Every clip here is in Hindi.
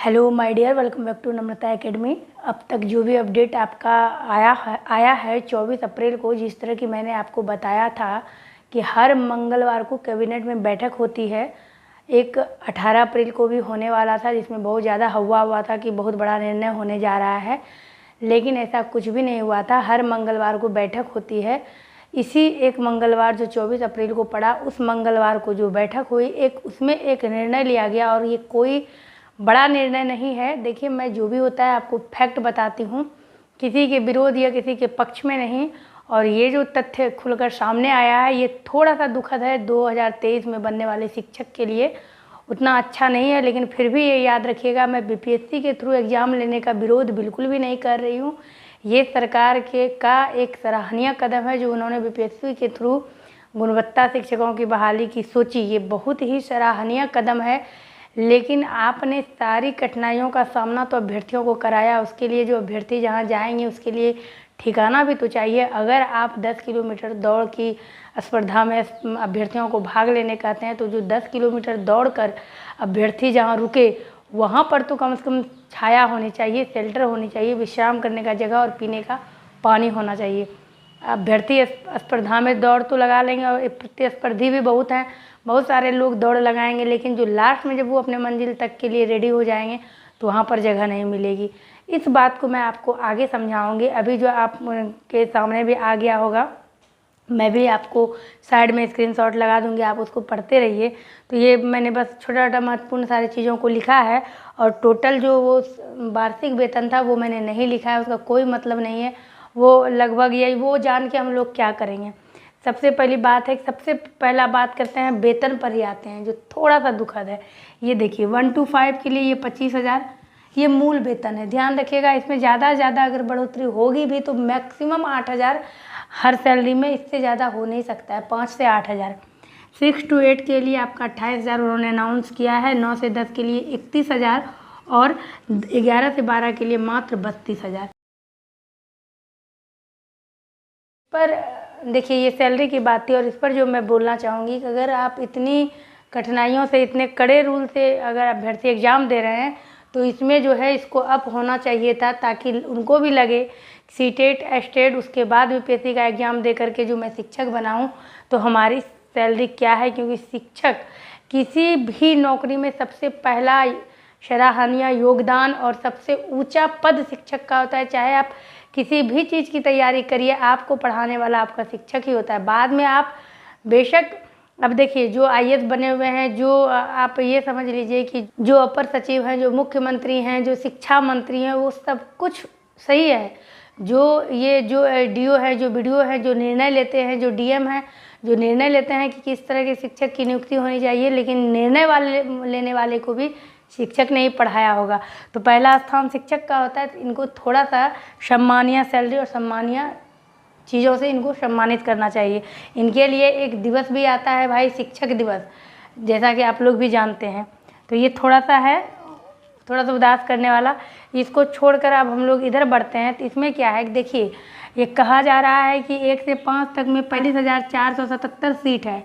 Hello my dear, welcome back to Namrata academy. अब तक जो भी अपडेट आपका आया है 24 अप्रैल को, जिस तरह की मैंने आपको बताया था कि हर मंगलवार को कैबिनेट में बैठक होती है। एक 18 अप्रैल को भी होने वाला था, जिसमें बहुत ज़्यादा हवा हुआ था कि बहुत बड़ा निर्णय होने जा रहा है, लेकिन ऐसा कुछ भी नहीं हुआ था। हर मंगलवार को बैठक होती है। इसी एक मंगलवार जो 24 अप्रैल को पड़ा, उस मंगलवार को जो बैठक हुई, उसमें एक निर्णय लिया गया और ये कोई बड़ा निर्णय नहीं है। देखिए, मैं जो भी होता है आपको फैक्ट बताती हूँ, किसी के विरोध या किसी के पक्ष में नहीं। और ये जो तथ्य खुलकर सामने आया है, ये थोड़ा सा दुखद है 2023 में बनने वाले शिक्षक के लिए। उतना अच्छा नहीं है, लेकिन फिर भी ये याद रखिएगा, मैं बीपीएससी के थ्रू एग्ज़ाम लेने का विरोध बिल्कुल भी नहीं कर रही हूँ। ये सरकार का एक सराहनीय कदम है जो उन्होंने बीपीएससी के थ्रू गुणवत्ता शिक्षकों की बहाली की सोची। ये बहुत ही सराहनीय कदम है, लेकिन आपने सारी कठिनाइयों का सामना तो अभ्यर्थियों को कराया। उसके लिए जो अभ्यर्थी जहाँ जाएंगे उसके लिए ठिकाना भी तो चाहिए। अगर आप 10 किलोमीटर दौड़ की स्पर्धा में अभ्यर्थियों को भाग लेने कहते हैं, तो जो 10 किलोमीटर दौड़ कर अभ्यर्थी जहाँ रुके, वहाँ पर तो कम से कम छाया होनी चाहिए, शेल्टर होनी चाहिए, विश्राम करने का जगह और पीने का पानी होना चाहिए। अभ्यर्थी स्पर्धा में दौड़ तो लगा लेंगे और प्रतिस्पर्धी भी बहुत हैं, बहुत सारे लोग दौड़ लगाएंगे, लेकिन जो लास्ट में जब वो अपने मंजिल तक के लिए रेडी हो जाएंगे तो वहाँ पर जगह नहीं मिलेगी। इस बात को मैं आपको आगे समझाऊंगी। अभी जो आप के सामने भी आ गया होगा, मैं भी आपको साइड में स्क्रीनशॉट लगा दूंगी, आप उसको पढ़ते रहिए। तो ये मैंने बस छोटा छोटा महत्वपूर्ण सारी चीज़ों को लिखा है, और टोटल जो वो वार्षिक वेतन था वो मैंने नहीं लिखा है, उसका कोई मतलब नहीं है। वो लगभग यही, वो जान के हम लोग क्या करेंगे। सबसे पहली बात है, सबसे पहला बात करते हैं वेतन पर ही आते हैं, जो थोड़ा सा दुखद है। ये देखिए 1 to 5 के लिए ये 25,000 ये मूल वेतन है। ध्यान रखिएगा, इसमें ज़्यादा से ज़्यादा अगर बढ़ोतरी होगी भी तो मैक्सिमम 8,000 हर सैलरी में, इससे ज़्यादा हो नहीं सकता है, 5 से 8,000। 6 to 8 के लिए आपका 28,000 उन्होंने अनाउंस किया है, 9 से 10 के लिए 31,000 और 11 से 12 के लिए मात्र 32,000। पर देखिए, ये सैलरी की बात थी, और इस पर जो मैं बोलना चाहूँगी कि अगर आप इतनी कठिनाइयों से, इतने कड़े रूल से अगर अभ्यर्थी एग्ज़ाम दे रहे हैं, तो इसमें जो है इसको अप होना चाहिए था, ताकि उनको भी लगे सीटेट एस्टेट उसके बाद यूपीएससी का एग्ज़ाम दे करके जो मैं शिक्षक बनाऊँ तो हमारी सैलरी क्या है। क्योंकि शिक्षक किसी भी नौकरी में सबसे पहला सराहनीय योगदान और सबसे ऊंचा पद शिक्षक का होता है। चाहे आप किसी भी चीज़ की तैयारी करिए, आपको पढ़ाने वाला आपका शिक्षक ही होता है। बाद में आप बेशक, अब देखिए, जो आईएएस बने हुए हैं, जो आप ये समझ लीजिए कि जो अपर सचिव हैं, जो मुख्यमंत्री हैं, जो शिक्षा मंत्री हैं, वो सब कुछ सही है। जो डीओ है, जो बीडीओ है, जो निर्णय लेते हैं, जो डीएम है, जो निर्णय लेते हैं कि किस तरह के शिक्षक की नियुक्ति होनी चाहिए, लेकिन निर्णय लेने वाले को भी शिक्षक ने ही पढ़ाया होगा। तो पहला स्थान शिक्षक का होता है। तो इनको थोड़ा सा सम्मानीय सैलरी और सम्मानीय चीज़ों से इनको सम्मानित करना चाहिए। इनके लिए एक दिवस भी आता है भाई, शिक्षक दिवस, जैसा कि आप लोग भी जानते हैं। तो ये थोड़ा सा उदास करने वाला। इसको छोड़कर अब हम लोग इधर बढ़ते हैं। तो इसमें क्या है, देखिए, ये कहा जा रहा है कि 1 से 5 तक में 45,477 सीट है।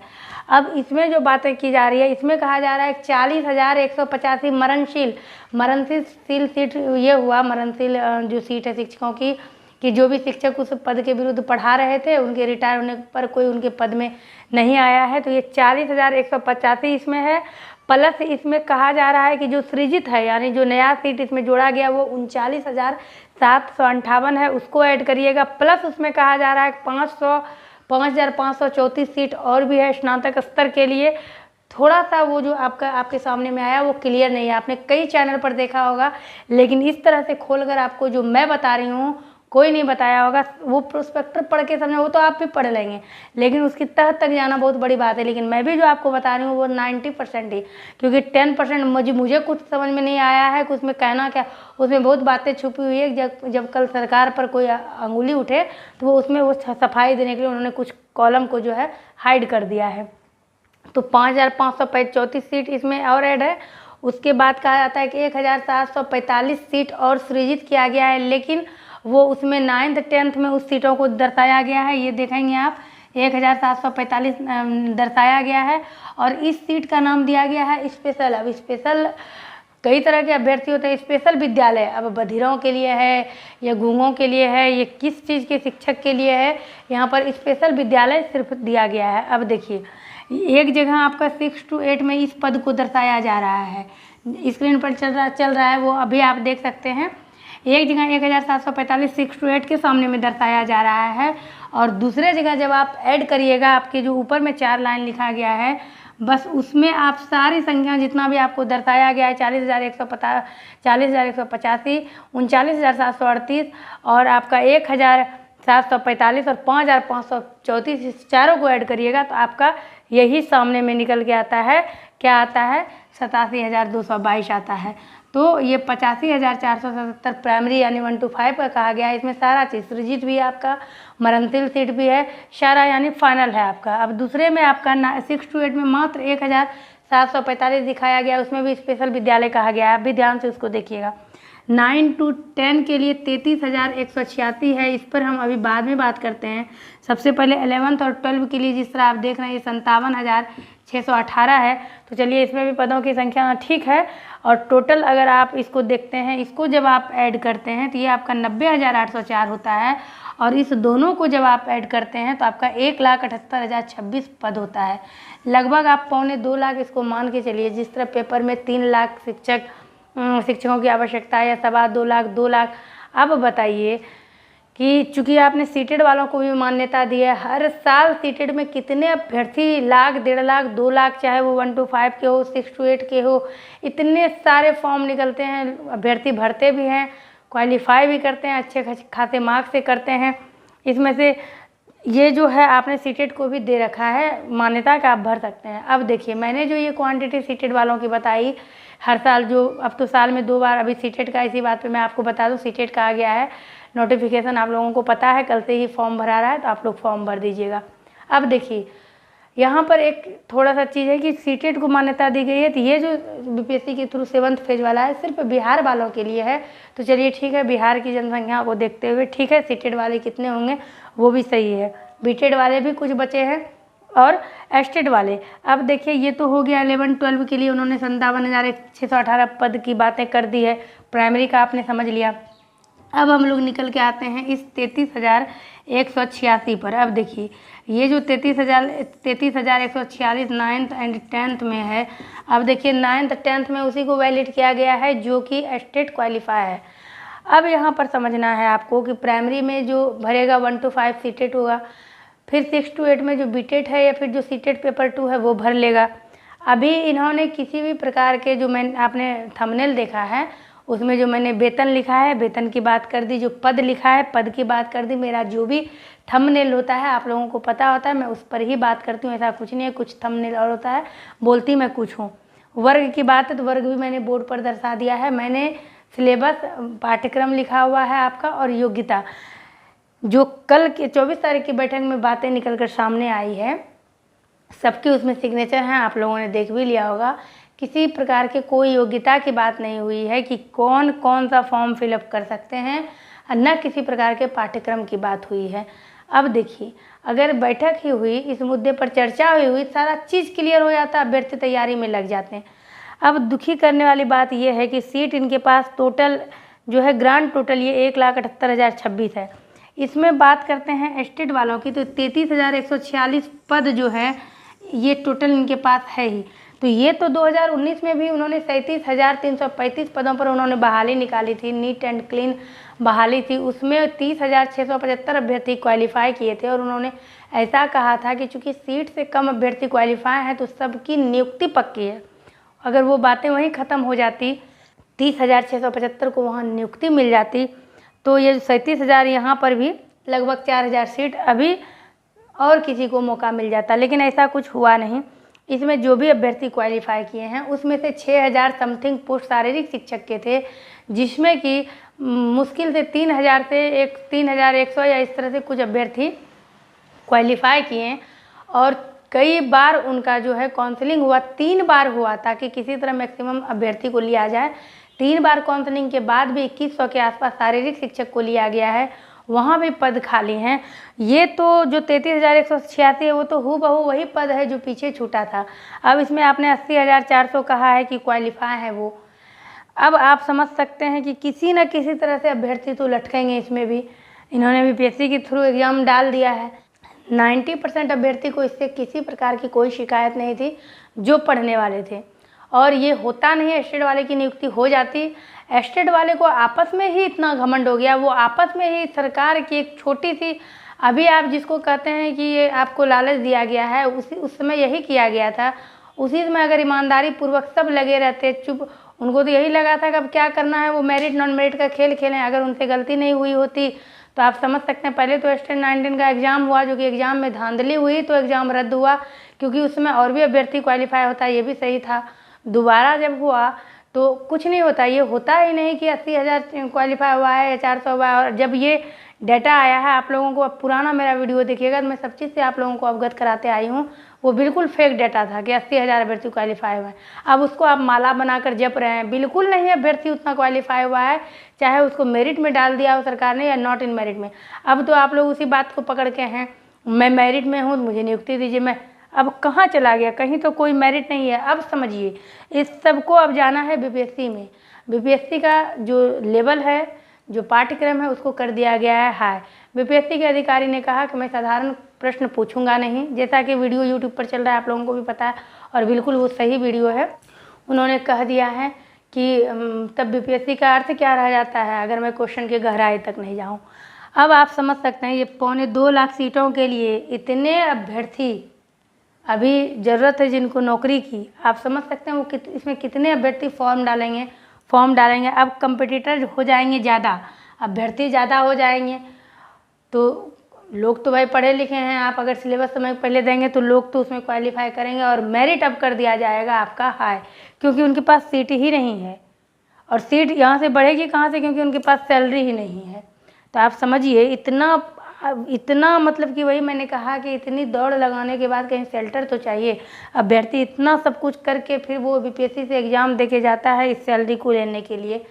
अब इसमें जो बातें की जा रही है, इसमें कहा जा रहा है 40,185 मरणशील सीट। ये हुआ मरणशील जो सीट है शिक्षकों की, कि जो भी शिक्षक उस पद के विरुद्ध पढ़ा रहे थे, उनके रिटायर होने पर कोई उनके पद में नहीं आया है। तो ये 40,185 इसमें है। प्लस इसमें कहा जा रहा है कि जो सृजित है, यानी जो नया सीट इसमें जोड़ा गया, वो 39,758 है, उसको ऐड करिएगा। प्लस उसमें कहा जा रहा है 5,534 सीट और भी है स्नातक स्तर के लिए। थोड़ा सा वो जो आपके सामने में आया वो क्लियर नहीं है, आपने कई चैनल पर देखा होगा, लेकिन इस तरह से खोलकर आपको जो मैं बता रही हूँ कोई नहीं बताया होगा। वो प्रोस्पेक्टर पढ़ के समझो, वो तो आप भी पढ़ लेंगे, लेकिन उसकी तह तक जाना बहुत बड़ी बात है। लेकिन मैं भी जो आपको बता रही हूँ वो 90% ही, क्योंकि 10% मुझे कुछ समझ में नहीं आया है कि उसमें कहना क्या। उसमें बहुत बातें छुपी हुई है। जब कल सरकार पर कोई अंगुली उठे तो वो उसमें वो सफाई देने के लिए उन्होंने कुछ कॉलम को जो है हाइड कर दिया है। तो 5,534 सीट इसमें और ऐड है। उसके बाद कहा जाता है कि 1,745 सीट और सृजित किया गया है, लेकिन वो उसमें 9th 10th में उस सीटों को दर्शाया गया है। ये देखेंगे आप, 1,745 दर्शाया गया है, और इस सीट का नाम दिया गया है स्पेशल। अब स्पेशल कई तरह के अभ्यर्थी होते हैं। स्पेशल विद्यालय अब बधिरों के लिए है या गूंगों के लिए है, ये किस चीज़ के शिक्षक के लिए है, यहाँ पर स्पेशल विद्यालय सिर्फ दिया गया है। अब देखिए एक जगह आपका 6 to 8 में इस पद को दर्शाया जा रहा है, स्क्रीन पर चल रहा है, वो अभी आप देख सकते हैं। एक जगह 1745 6 to 8 के सामने में दर्शाया जा रहा है, और दूसरे जगह जब आप ऐड करिएगा, आपके जो ऊपर में 4 लाइन लिखा गया है, बस उसमें आप सारी संख्या जितना भी आपको दर्शाया गया है 40,150, 40,185, 39,738 और आपका 1,745 और 5,534, इस चारों को ऐड करिएगा तो आपका यही सामने में निकल के आता है। क्या आता है? 87,222 आता है। तो ये 85,477 प्राइमरी यानी 1 to 5 का कहा गया है। इसमें सारा चीज़ सृजित भी है आपका, मरणशील सीट भी है, सारा यानी फाइनल है आपका। अब दूसरे में आपका 6 to 8 में मात्र 1,745 दिखाया गया, उसमें भी स्पेशल विद्यालय कहा गया है। आप भी ध्यान से उसको देखिएगा। 9 to 10 के लिए 33,186 है, इस पर हम अभी बाद में बात करते हैं। सबसे पहले 11th और 12 के लिए जिस तरह आप देख रहे हैं ये 57,618 है। तो चलिए इसमें भी पदों की संख्या ठीक है, और टोटल अगर आप इसको देखते हैं, इसको जब आप ऐड करते हैं तो ये आपका 90,804 होता है, और इस दोनों को जब आप ऐड करते हैं तो आपका 1,78,026 पद होता है। लगभग आप 1.25 लाख इसको मान के चलिए। जिस तरह पेपर में 3 लाख शिक्षकों की आवश्यकता है, या 2.25 लाख, 2 लाख। अब बताइए कि चूँकि आपने सीटेड वालों को भी मान्यता दी है, हर साल सीटेड में कितने अभ्यर्थी, लाख, 1.5 लाख, 2 लाख, चाहे वो 1 to 5 के हो, 6 to 8 के हो, इतने सारे फॉर्म निकलते हैं। अभ्यर्थी भरते भी हैं, क्वालिफाई भी करते हैं, अच्छे खासे मार्क्स से करते हैं। इसमें से ये जो है आपने सीटेड को भी दे रखा है मान्यता का, आप भर सकते हैं। अब देखिए मैंने जो ये क्वांटिटी सीटेड वालों की बताई, हर साल जो, अब तो साल में 2 बार, अभी सीटेड का, इसी बात पे मैं आपको बता दूं, सीटेड का आ गया है नोटिफिकेशन, आप लोगों को पता है, कल से ही फॉर्म भरा रहा है, तो आप लोग फॉर्म भर दीजिएगा। अब देखिए यहाँ पर एक थोड़ा सा चीज़ है कि सीटेड को मान्यता दी गई है, तो ये जो बीपीएससी के थ्रू 7th फेज वाला है सिर्फ बिहार वालों के लिए है। तो चलिए ठीक है, बिहार की जनसंख्या को देखते हुए ठीक है, सीटेड वाले कितने होंगे वो भी सही है, बीटेड वाले भी कुछ बचे हैं और एस्टेड वाले। अब देखिए ये तो हो गया 11-12 के लिए, उन्होंने 57,618 पद की बातें कर दी है। प्राइमरी का आपने समझ लिया। अब हम लोग निकल के आते हैं इस 33,186 पर। अब देखिए ये जो 33,146 9th एंड 10th में है। अब देखिए 9th 10th में उसी को वैलिड किया गया है जो कि स्टेट क्वालिफाई है। अब यहाँ पर समझना है आपको कि प्राइमरी में जो भरेगा 1 to 5 सीटेट होगा, फिर 6 to 8 में जो बीटेट है या फिर जो सीटेट पेपर 2 है वो भर लेगा। अभी इन्होंने किसी भी प्रकार के, जो आपने थंबनेल देखा है उसमें जो मैंने वेतन लिखा है, वेतन की बात कर दी, जो पद लिखा है पद की बात कर दी। मेरा जो भी थंबनेल होता है आप लोगों को पता होता है, मैं उस पर ही बात करती हूँ, ऐसा कुछ नहीं है। कुछ थंबनेल और होता है, बोलती मैं कुछ हूँ। वर्ग की बात है तो वर्ग भी मैंने बोर्ड पर दर्शा दिया है। मैंने सिलेबस, पाठ्यक्रम लिखा हुआ है आपका, और योग्यता जो कल के 24 तारीख की बैठक में बातें निकल कर सामने आई है, सबके उसमें सिग्नेचर हैं, आप लोगों ने देख भी लिया होगा। किसी प्रकार के कोई योग्यता की बात नहीं हुई है कि कौन कौन सा फॉर्म फिलअप कर सकते हैं, न किसी प्रकार के पाठ्यक्रम की बात हुई है। अब देखिए अगर बैठक ही हुई, इस मुद्दे पर चर्चा हुई, सारा चीज़ क्लियर हो जाता, अभ्यर्थी तैयारी में लग जाते हैं। अब दुखी करने वाली बात यह है कि सीट इनके पास टोटल जो है, ग्रांड टोटल ये 1,78,026 है। इसमें बात करते हैं स्टेट वालों की तो 33,146 पद जो है ये टोटल इनके पास है ही। तो ये तो 2019 में भी उन्होंने 37,335 पदों पर उन्होंने बहाली निकाली थी, नीट एंड क्लीन बहाली थी। उसमें 30,675 अभ्यर्थी क्वालिफाई किए थे, और उन्होंने ऐसा कहा था कि चूँकि सीट से कम अभ्यर्थी क्वालिफाई हैं तो सबकी नियुक्ति पक्की है। अगर वो बातें वहीं ख़त्म हो जाती, 30,675 को वहाँ नियुक्ति मिल जाती, तो ये 37,000 यहाँ पर भी लगभग 4,000 सीट अभी और किसी को मौका मिल जाता, लेकिन ऐसा कुछ हुआ नहीं। इसमें जो भी अभ्यर्थी क्वालिफाई किए हैं उसमें से 6,000 समथिंग पोस्ट शारीरिक शिक्षक के थे, जिसमें कि मुश्किल से 3,000 से 3,100 या इस तरह से कुछ अभ्यर्थी क्वालिफाई किए, और कई बार उनका जो है काउंसलिंग हुआ, 3 बार हुआ ताकि किसी तरह मैक्सिमम अभ्यर्थी को लिया जाए। 3 बार काउंसलिंग के बाद भी 2100 के आसपास शारीरिक शिक्षक को लिया गया है, वहाँ भी पद खाली हैं। ये तो जो 33,186 है वो तो हूबहू वही पद है जो पीछे छूटा था। अब इसमें आपने 80,400 कहा है कि क्वालिफाई है वो, अब आप समझ सकते हैं कि किसी न किसी तरह से अभ्यर्थी तो लटकेंगे इसमें भी। इन्होंने बीपीएससी के थ्रू एग्ज़ाम डाल दिया है। 90% अभ्यर्थी को इससे किसी प्रकार की कोई शिकायत नहीं थी जो पढ़ने वाले थे। और ये होता नहीं है, स्टेट वाले की नियुक्ति हो जाती। स्टेट वाले को आपस में ही इतना घमंड हो गया, वो आपस में ही सरकार की एक छोटी सी, अभी आप जिसको कहते हैं कि ये आपको लालच दिया गया है, उस समय यही किया गया था। उसी समय अगर ईमानदारी पूर्वक सब लगे रहते चुप, उनको तो यही लगा था कि अब क्या करना है, वो मेरिट नॉन मेरिट का खेल खेलें। अगर उनसे गलती नहीं हुई होती तो आप समझ सकते हैं, पहले तो स्टेट 19 का एग्ज़ाम हुआ, जो कि एग्ज़ाम में धांधली हुई तो एग्ज़ाम रद्द हुआ, क्योंकि उसमें और भी अभ्यर्थी क्वालिफाई होता, ये भी सही था। दोबारा जब हुआ तो कुछ नहीं होता, ये होता ही नहीं कि 80,000 क्वालिफाई हुआ है या 400 हुआ है। और जब ये डाटा आया है आप लोगों को, अब पुराना मेरा वीडियो देखिएगा तो मैं सब चीज़ से आप लोगों को अवगत कराते आई हूँ, वो बिल्कुल फेक डाटा था कि 80,000 अभ्यर्थी क्वालिफाई हुआ है। अब उसको आप माला बनाकर जप रहे हैं, बिल्कुल नहीं अभ्यर्थी उतना क्वालिफाई हुआ है, चाहे उसको मेरिट में डाल दिया हो सरकार ने या नॉट इन मेरिट में। अब तो आप लोग उसी बात को पकड़ के हैं, मैं मेरिट में हूँ मुझे नियुक्ति दीजिए। मैं अब कहाँ चला गया, कहीं तो कोई मेरिट नहीं है। अब समझिए, इस सबको अब जाना है बीपीएससी में। बीपीएससी का जो लेवल है, जो पाठ्यक्रम है, उसको कर दिया गया है हाई। बीपीएससी के अधिकारी ने कहा कि मैं साधारण प्रश्न पूछूंगा नहीं, जैसा कि वीडियो यूट्यूब पर चल रहा है, आप लोगों को भी पता है, और बिल्कुल वो सही वीडियो है। उन्होंने कह दिया है कि तब बीपीएससी का अर्थ क्या रह जाता है अगर मैं क्वेश्चन की गहराई तक नहीं जाऊँ। अब आप समझ सकते हैं, ये 2.25 लाख सीटों के लिए इतने अभ्यर्थी अभी ज़रूरत है जिनको नौकरी की। आप समझ सकते हैं वो इसमें कितने अभ्यर्थी फॉर्म डालेंगे। अब कंपटीटर हो जाएंगे ज़्यादा, अभ्यर्थी ज़्यादा हो जाएंगे, तो लोग तो भाई पढ़े लिखे हैं, आप अगर सिलेबस समय पहले देंगे तो लोग तो उसमें क्वालिफाई करेंगे। और मेरिट अब कर दिया जाएगा आपका हाई, क्योंकि उनके पास सीट ही नहीं है, और सीट यहाँ से बढ़ेगी कहाँ से, क्योंकि उनके पास सैलरी ही नहीं है। तो आप समझिए इतना मतलब कि वही मैंने कहा कि इतनी दौड़ लगाने के बाद कहीं शेल्टर तो चाहिए। अभ्यर्थी इतना सब कुछ करके फिर वो बीपीएससी से एग्ज़ाम देके जाता है इस सैलरी को लेने के लिए।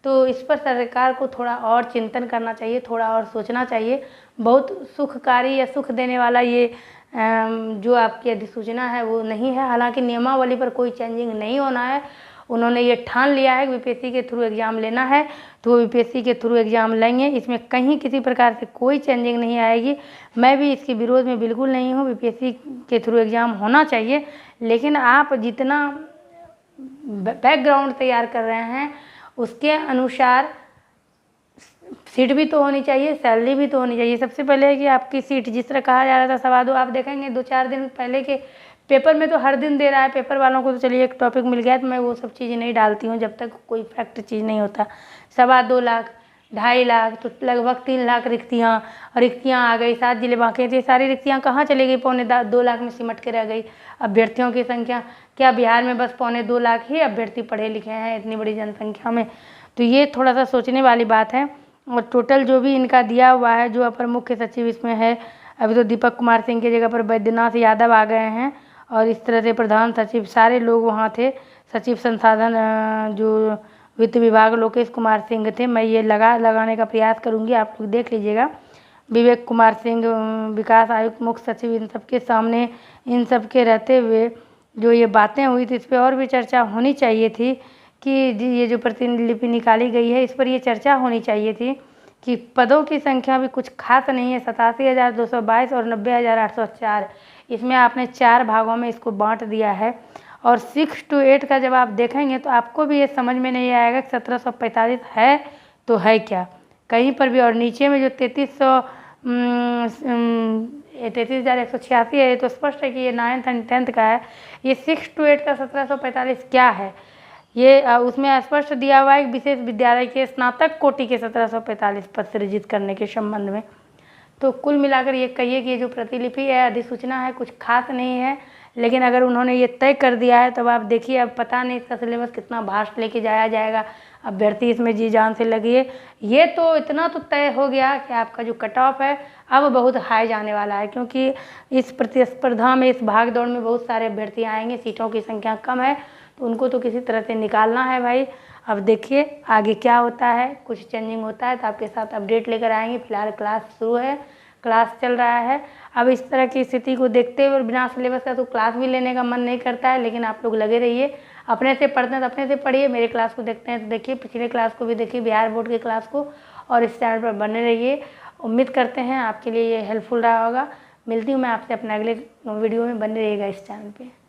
तो इस पर सरकार को थोड़ा और चिंतन करना चाहिए, थोड़ा और सोचना चाहिए। बहुत सुखकारी या सुख देने वाला ये जो आपकी अधिसूचना है वो नहीं है। हालांकि नियमावली पर कोई चेंजिंग नहीं होना है। उन्होंने ये ठान लिया है कि बीपीएससी के थ्रू एग्ज़ाम लेना है तो वो बीपीएससी के थ्रू एग्ज़ाम लेंगे, इसमें कहीं किसी प्रकार से कोई चेंजिंग नहीं आएगी। मैं भी इसके विरोध में बिल्कुल नहीं हूँ, बीपीएससी के थ्रू एग्ज़ाम होना चाहिए, लेकिन आप जितना बैकग्राउंड तैयार कर रहे हैं उसके अनुसार सीट भी तो होनी चाहिए, सैलरी भी तो होनी चाहिए। सबसे पहले है कि आपकी सीट, जिस तरह कहा जा रहा था सवा दो, आप देखेंगे 2-4 दिन पहले के पेपर में तो हर दिन दे रहा है। पेपर वालों को तो चलिए एक टॉपिक मिल गया, तो मैं वो सब चीज़ें नहीं डालती हूँ जब तक कोई फैक्ट चीज़ नहीं होता। 2.25 लाख, 2.5 लाख, तो लगभग 3 लाख रिक्तियाँ आ गई। 7 जिले बाकी थे, सारी रिक्तियाँ कहाँ चली गई? 2.25 लाख में सिमट के रह गई। अभ्यर्थियों की संख्या क्या बिहार में बस 2.25 लाख ही अभ्यर्थी पढ़े लिखे हैं इतनी बड़ी जनसंख्या में? तो ये थोड़ा सा सोचने वाली बात है। और टोटल जो भी इनका दिया हुआ है, जो अपर मुख्य सचिव इसमें है, अभी तो दीपक कुमार सिंह की जगह पर बैद्यनाथ यादव आ गए हैं, और इस तरह से प्रधान सचिव सारे लोग वहाँ थे। सचिव संसाधन जो वित्त विभाग लोकेश कुमार सिंह थे। मैं ये लगाने का प्रयास करूँगी, आप लोग देख लीजिएगा। विवेक कुमार सिंह विकास आयुक्त, मुख्य सचिव, इन सबके सामने इन सब के रहते हुए जो ये बातें हुई थी, इस पर और भी चर्चा होनी चाहिए थी कि ये जो प्रतिलिपि निकाली गई है इस पर ये चर्चा होनी चाहिए थी कि पदों की संख्या भी कुछ खास नहीं है। 87,222 और 90,804, इसमें आपने 4 भागों में इसको बांट दिया है। और 6 to 8 का जब आप देखेंगे तो आपको भी ये समझ में नहीं आएगा कि 1745 है तो है क्या कहीं पर भी। और नीचे में जो 33,186 है, ये तो स्पष्ट है कि ये 9th and 10th का है। ये 6 to 8 का 1745 क्या है, ये उसमें स्पष्ट दिया हुआ है विशेष विद्यालय के स्नातक कोटि के 1745 पद सृजित करने के संबंध में। तो कुल मिलाकर ये कहिए कि ये जो प्रतिलिपि है, अधिसूचना है, कुछ खास नहीं है। लेकिन अगर उन्होंने ये तय कर दिया है तब आप देखिए, अब पता नहीं इसका सिलेबस कितना भास्ट लेके जाया जाएगा। अभ्यर्थी इसमें जी जान से लगिए। ये तो इतना तो तय हो गया कि आपका जो कट ऑफ है अब बहुत हाई जाने वाला है, क्योंकि इस प्रतिस्पर्धा में, इस भाग दौड़ में बहुत सारे अभ्यर्थी आएंगे, सीटों की संख्या कम है, तो उनको तो किसी तरह से निकालना है भाई। अब देखिए आगे क्या होता है, कुछ चेंजिंग होता है तो आपके साथ अपडेट लेकर आएंगे। फिलहाल क्लास शुरू है, क्लास चल रहा है। अब इस तरह की स्थिति को देखते हुए और बिना सिलेबस का तो क्लास भी लेने का मन नहीं करता है, लेकिन आप लोग लगे रहिए, अपने से पढ़ते हैं तो अपने से पढ़िए, मेरे क्लास को देखते हैं तो देखिए, पिछले क्लास को भी देखिए, बिहार बोर्ड के क्लास को, और इस चैनल पर बने रहिए। उम्मीद करते हैं आपके लिए ये हेल्पफुल रहा होगा। मिलती हूँ मैं आपसे अपने अगले वीडियो में, बने रहिएगा इस चैनल पे।